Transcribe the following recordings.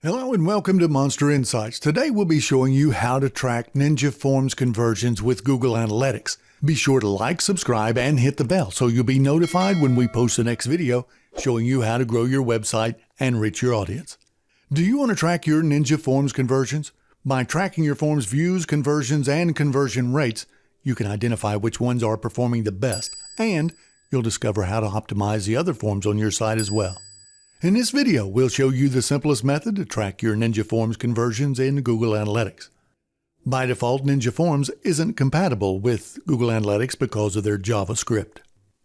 Hello and welcome to Monster Insights. Today we'll be showing you how to track Ninja Forms conversions with Google Analytics. Be sure to like, subscribe, and hit the bell so you'll be notified when we post the next video showing you how to grow your website and reach your audience. Do you want to track your Ninja Forms conversions? By tracking your forms views, conversions, and conversion rates, you can identify which ones are performing the best, and you'll discover how to optimize the other forms on your site as well. In this video, we'll show you the simplest method to track your Ninja Forms conversions in Google Analytics. By default, Ninja Forms isn't compatible with Google Analytics because of their JavaScript.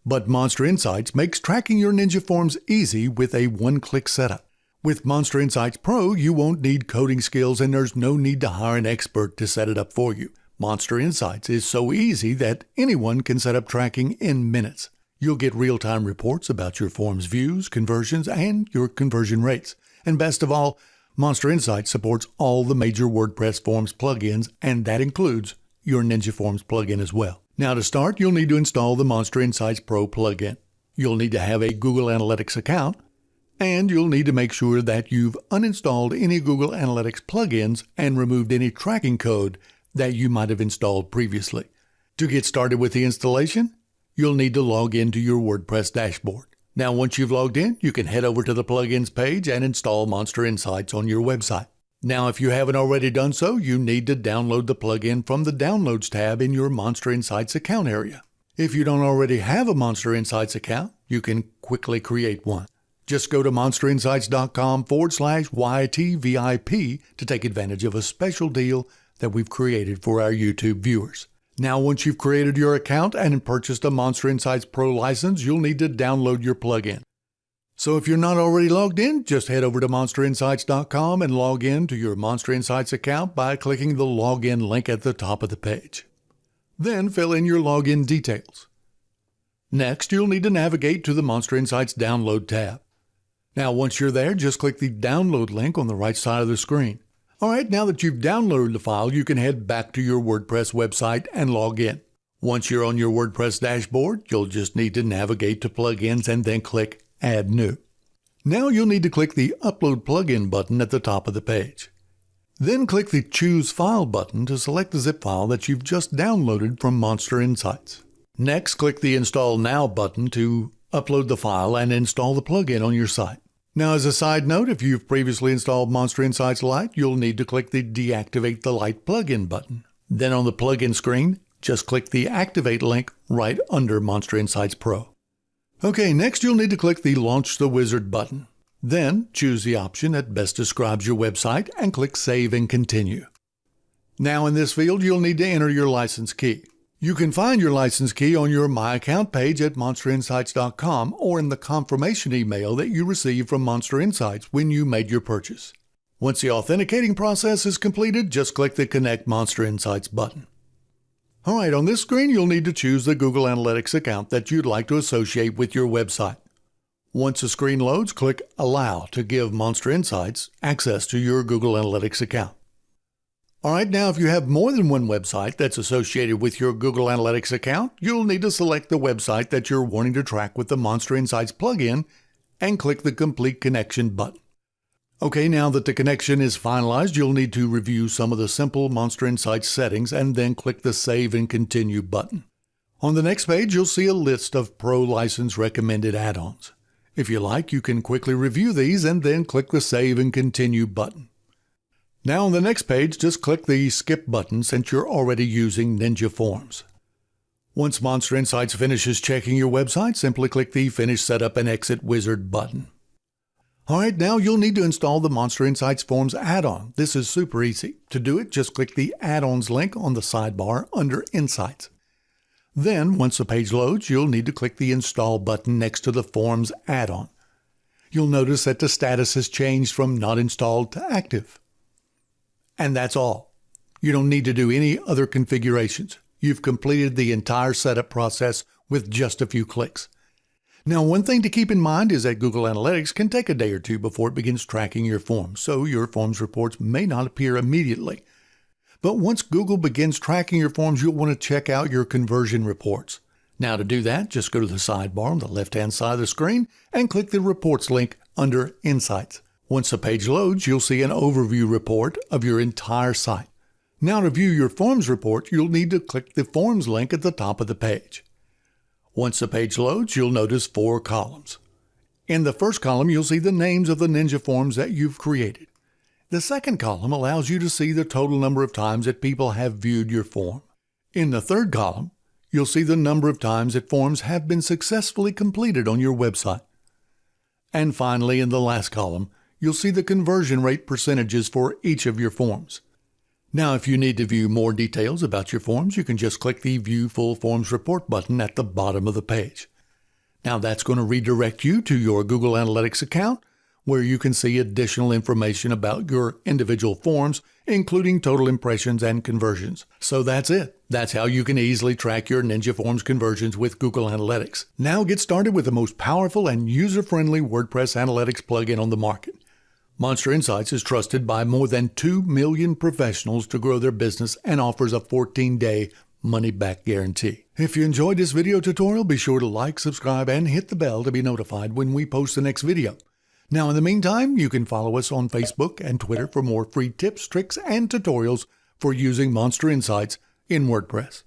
But Monster Insights makes tracking your Ninja Forms easy with a one-click setup. With Monster Insights Pro, you won't need coding skills and there's no need to hire an expert to set it up for you. Monster Insights is so easy that anyone can set up tracking in minutes. You'll get real-time reports about your forms views, conversions, and your conversion rates. And best of all, Monster Insights supports all the major WordPress forms plugins, and that includes your Ninja Forms plugin as well. Now to start, you'll need to install the Monster Insights Pro plugin. You'll need to have a Google Analytics account, and you'll need to make sure that you've uninstalled any Google Analytics plugins and removed any tracking code that you might have installed previously. To get started with the installation, you'll need to log into your WordPress dashboard. Now, once you've logged in, you can head over to the plugins page and install Monster Insights on your website. Now, if you haven't already done so, you need to download the plugin from the Downloads tab in your Monster Insights account area. If you don't already have a Monster Insights account, you can quickly create one. Just go to monsterinsights.com/YTVIP to take advantage of a special deal that we've created for our YouTube viewers. Now, once you've created your account and purchased a Monster Insights Pro license, you'll need to download your plugin. So if you're not already logged in, just head over to monsterinsights.com and log in to your Monster Insights account by clicking the login link at the top of the page. Then fill in your login details. Next, you'll need to navigate to the Monster Insights Download tab. Now, once you're there, just click the download link on the right side of the screen. Alright, now that you've downloaded the file, you can head back to your WordPress website and log in. Once you're on your WordPress dashboard, you'll just need to navigate to Plugins and then click Add New. Now you'll need to click the Upload Plugin button at the top of the page. Then click the Choose File button to select the zip file that you've just downloaded from Monster Insights. Next, click the Install Now button to upload the file and install the plugin on your site. Now, as a side note, if you've previously installed Monster Insights Lite, you'll need to click the Deactivate the Lite plugin button. Then on the plugin screen, just click the Activate link right under Monster Insights Pro. Okay, next you'll need to click the Launch the Wizard button. Then choose the option that best describes your website and click Save and Continue. Now in this field, you'll need to enter your license key. You can find your license key on your My Account page at monsterinsights.com or in the confirmation email that you received from Monster Insights when you made your purchase. Once the authenticating process is completed, just click the Connect Monster Insights button. Alright, on this screen you'll need to choose the Google Analytics account that you'd like to associate with your website. Once the screen loads, click Allow to give Monster Insights access to your Google Analytics account. Alright, now if you have more than one website that's associated with your Google Analytics account, you'll need to select the website that you're wanting to track with the Monster Insights plugin and click the Complete Connection button. Okay, now that the connection is finalized, you'll need to review some of the simple Monster Insights settings and then click the Save and Continue button. On the next page, you'll see a list of Pro license recommended add-ons. If you like, you can quickly review these and then click the Save and Continue button. Now on the next page, just click the Skip button since you're already using Ninja Forms. Once Monster Insights finishes checking your website, simply click the Finish Setup and Exit Wizard button. Alright, now you'll need to install the Monster Insights Forms add-on. This is super easy. To do it, just click the Add-ons link on the sidebar under Insights. Then, once the page loads, you'll need to click the Install button next to the Forms add-on. You'll notice that the status has changed from Not Installed to Active. And that's all. You don't need to do any other configurations. You've completed the entire setup process with just a few clicks. Now, one thing to keep in mind is that Google Analytics can take a day or two before it begins tracking your forms, so your forms reports may not appear immediately. But once Google begins tracking your forms, you'll want to check out your conversion reports. Now to do that, just go to the sidebar on the left-hand side of the screen and click the Reports link under Insights. Once the page loads, you'll see an overview report of your entire site. Now to view your forms report, you'll need to click the Forms link at the top of the page. Once the page loads, you'll notice 4 columns. In the first column, you'll see the names of the Ninja forms that you've created. The second column allows you to see the total number of times that people have viewed your form. In the third column, you'll see the number of times that forms have been successfully completed on your website. And finally, in the last column, you'll see the conversion rate percentages for each of your forms. Now, if you need to view more details about your forms, you can just click the View Full Forms Report button at the bottom of the page. Now, that's going to redirect you to your Google Analytics account, where you can see additional information about your individual forms, including total impressions and conversions. So that's it. That's how you can easily track your Ninja Forms conversions with Google Analytics. Now get started with the most powerful and user-friendly WordPress analytics plugin on the market. MonsterInsights is trusted by more than 2 million professionals to grow their business and offers a 14-day money-back guarantee. If you enjoyed this video tutorial, be sure to like, subscribe, and hit the bell to be notified when we post the next video. Now, in the meantime, you can follow us on Facebook and Twitter for more free tips, tricks, and tutorials for using MonsterInsights in WordPress.